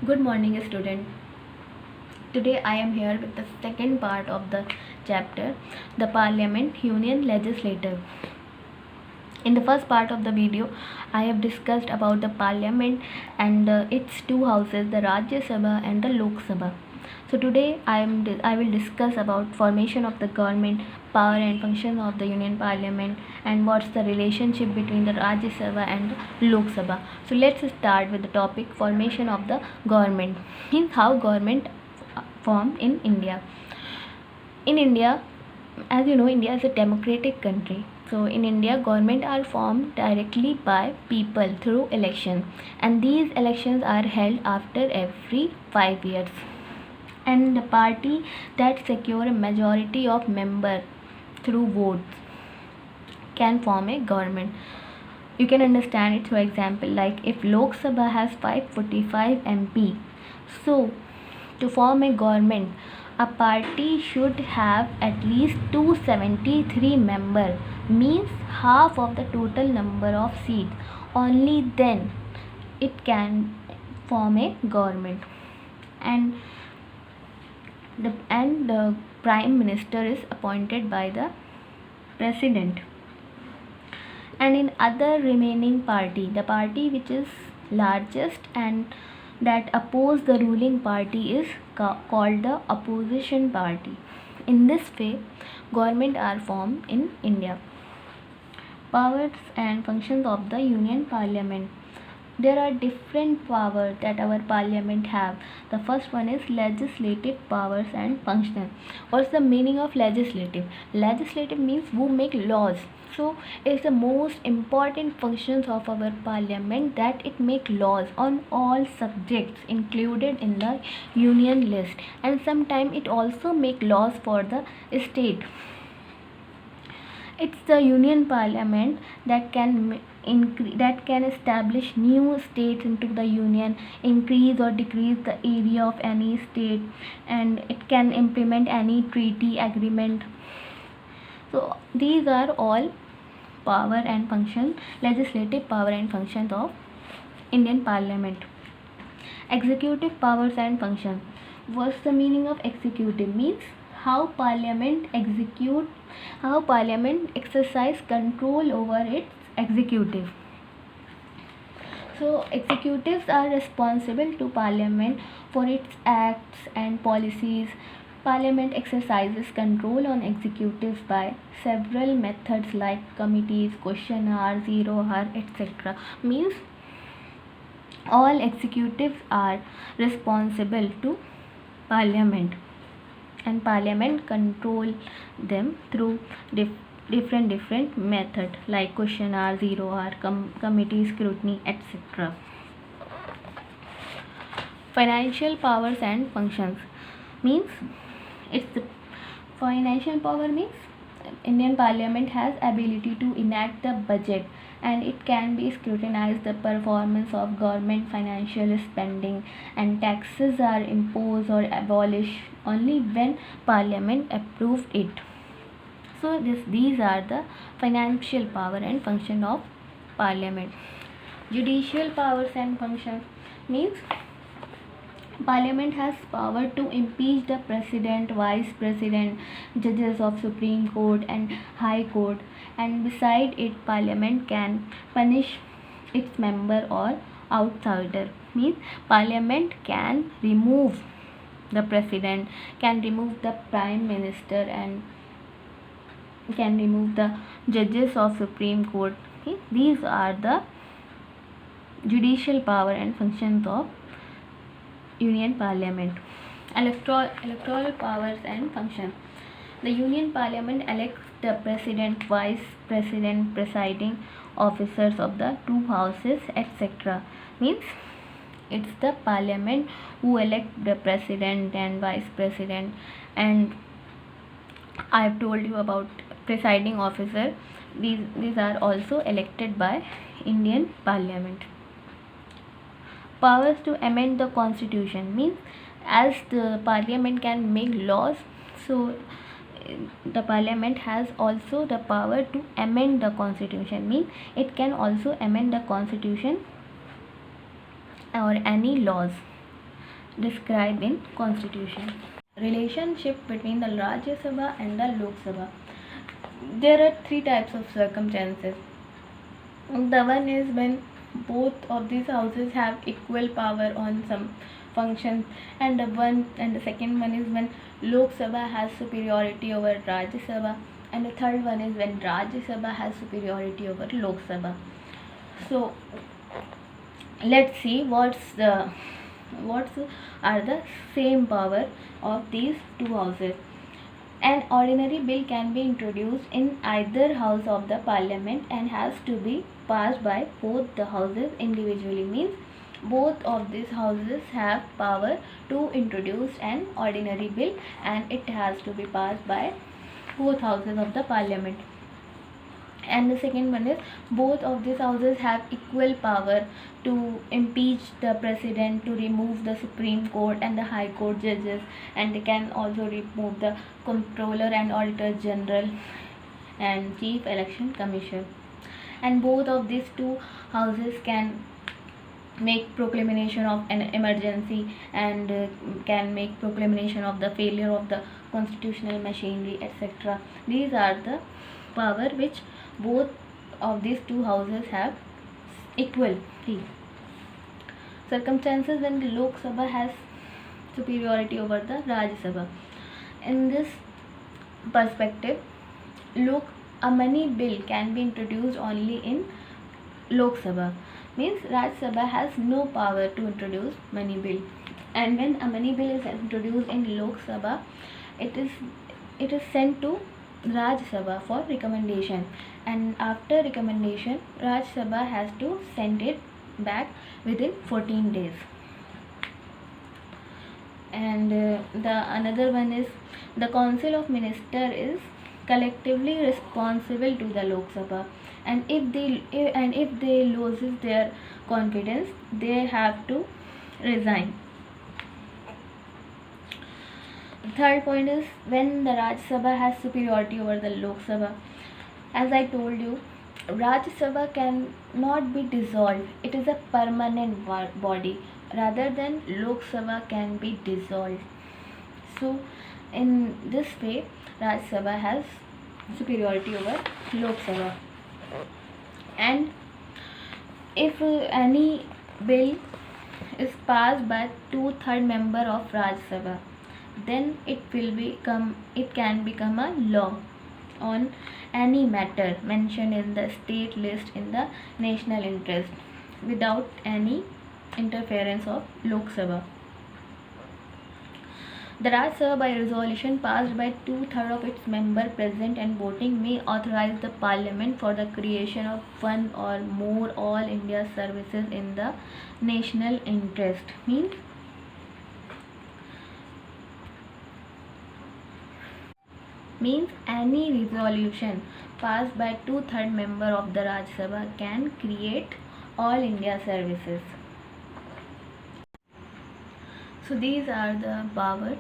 Good morning, student. Today I am here with the second part of the chapter, the Parliament Union Legislative. In the first part of the video, I have discussed about the Parliament and its two houses, the Rajya Sabha and the Lok Sabha. So today I will discuss about formation of the government, power and function of the Union Parliament, and what's the relationship between the Rajya Sabha and the Lok Sabha. So let's start with the topic formation of the government. Means how government formed in India. In India, as you know, India is a democratic country. So in India, government are formed directly by people through election, and these elections are held after every 5 years. And the party that secure a majority of member through votes can form a government. You can understand it through example, like if Lok Sabha has 545 MP, so to form a government, a party should have at least 273 members, means half of the total number of seats. Only then it can form a government. And the prime minister is appointed by the president. And in other remaining party, the party which is largest and that oppose the ruling party is called the opposition party. In this way, government are formed in India. Powers and functions of the Union Parliament. There are different powers that our parliament have. The first one is legislative powers and functions. What's the meaning of legislative? Legislative means who make laws. So it's the most important functions of our parliament that it make laws on all subjects included in the union list, and sometimes it also make laws for the state. It's the Union Parliament that can establish new states into the union, increase or decrease the area of any state, and it can implement any treaty agreement. So these are all power and function, legislative power and functions of Indian Parliament. Executive powers and functions. What's the meaning of executive? Means how parliament exercise control over its executive. So executives are responsible to parliament for its acts and policies. Parliament exercises control on executives by several methods like committees, questionnaire, zero hour, etc. Means all executives are responsible to parliament, and parliament control them through different method like questionnaire, zero hour, committee scrutiny, etc. Financial powers and functions. Means it's the financial power means Indian Parliament has ability to enact the budget, and it can be scrutinize the performance of government financial spending, and taxes are imposed or abolished only when Parliament approved it. So these are the financial power and function of Parliament. Judicial powers and functions means Parliament has power to impeach the president, vice president, judges of Supreme Court and High Court, and beside it, Parliament can punish its member or outsider. Means Parliament can remove the president, can remove the prime minister, and can remove the judges of Supreme Court. Okay? These are the judicial power and functions of Union Parliament. Electoral powers and functions. The Union Parliament elects the president, vice president, presiding officers of the two houses, etc. Means it's the parliament who elect the president and vice president, and I have told you about presiding officer. These are also elected by Indian Parliament. Powers to amend the constitution means as the parliament can make laws, so the parliament has also the power to amend the constitution. Means it can also amend the constitution or any laws. described in Constitution. Relationship between the Rajya Sabha and the Lok Sabha. There are three types of circumstances. The one is when both of these houses have equal power on some functions, and the second one is when Lok Sabha has superiority over Rajya Sabha, and the third one is when Rajya Sabha has superiority over Lok Sabha. So let's see what's are the same power of these two houses. An ordinary bill can be introduced in either house of the parliament and has to be passed by both the houses individually. Means both of these houses have power to introduce an ordinary bill, and it has to be passed by both houses of the parliament. And the second one is both of these houses have equal power to impeach the president, to remove the Supreme Court and the High Court judges, and they can also remove the Comptroller and Auditor General and Chief Election Commission. And both of these two houses can make proclamation of an emergency, and can make proclamation of the failure of the constitutional machinery, etc. These are the power which both of these two houses have equally. Circumstances when the Lok Sabha has superiority over the Rajya Sabha. In this perspective, a money bill can be introduced only in Lok Sabha. Means Rajya Sabha has no power to introduce money bill. And when a money bill is introduced in Lok Sabha, it is sent to Rajya Sabha for recommendation, and after recommendation Rajya Sabha has to send it back within 14 days. And the another one is the Council of Minister is collectively responsible to the Lok Sabha, and if they loses their confidence, they have to resign. Third point is when the Rajya Sabha has superiority over the Lok Sabha. As I told you, Rajya Sabha can not be dissolved. It is a permanent body, rather than Lok Sabha can be dissolved. So in this way, Rajya Sabha has superiority over Lok Sabha. And if any bill is passed by 2/3 member of Rajya Sabha, then it can become a law on any matter mentioned in the state list in the national interest, without any interference of Lok Sabha. The Rajya Sabha, by resolution passed by 2/3 of its members present and voting, may authorize the Parliament for the creation of one or more all India services in the national interest. Means any resolution passed by 2/3 member of the Rajya Sabha can create all India services. So these are the power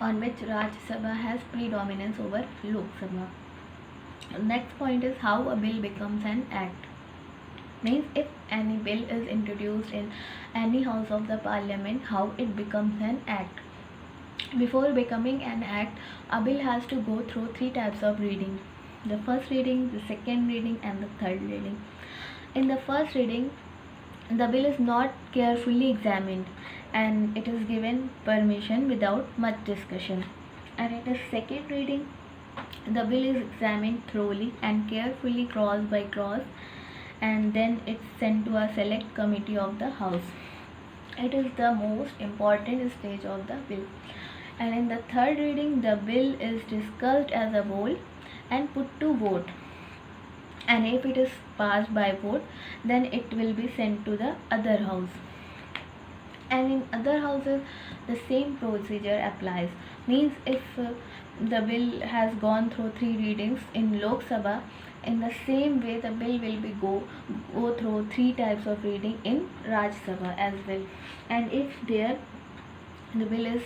on which Rajya Sabha has predominance over Lok Sabha. Next point is how a bill becomes an act. Means if any bill is introduced in any house of the parliament, how it becomes an act. Before becoming an act, a bill has to go through three types of reading: the first reading, the second reading, and the third reading. In the first reading, the bill is not carefully examined, and it is given permission without much discussion. And in the second reading, the bill is examined thoroughly and carefully clause by clause, and then it's sent to a select committee of the house. It is the most important stage of the bill. And in the third reading, the bill is discussed as a whole and put to vote, and if it is passed by vote, then it will be sent to the other house. And in other houses, the same procedure applies. Means if the bill has gone through three readings in Lok Sabha, in the same way the bill will be go through three types of reading in Rajya Sabha as well. And if the bill is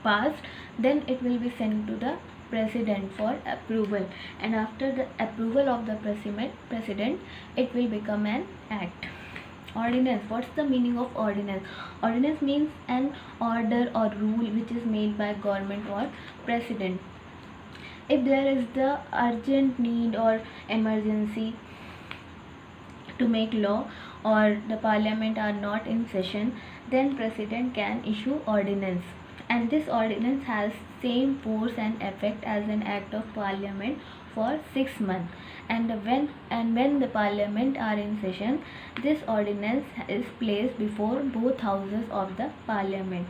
passed, then it will be sent to the president for approval, and after the approval of the president, it will become an act. Ordinance. What's the meaning of ordinance? Ordinance means an order or rule which is made by government or president. If there is the urgent need or emergency to make law, or the parliament are not in session, then president can issue ordinance, and this ordinance has same force and effect as an act of parliament for 6 months. And when the parliament are in session, this ordinance is placed before both houses of the parliament,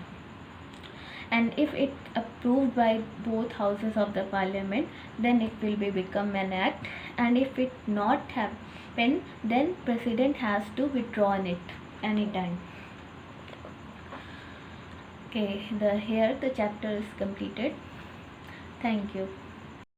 and if it approved by both houses of the parliament, then it will be become an act, and if it not happen, then president has to withdraw it anytime. Okay, the here the chapter is completed. Thank you.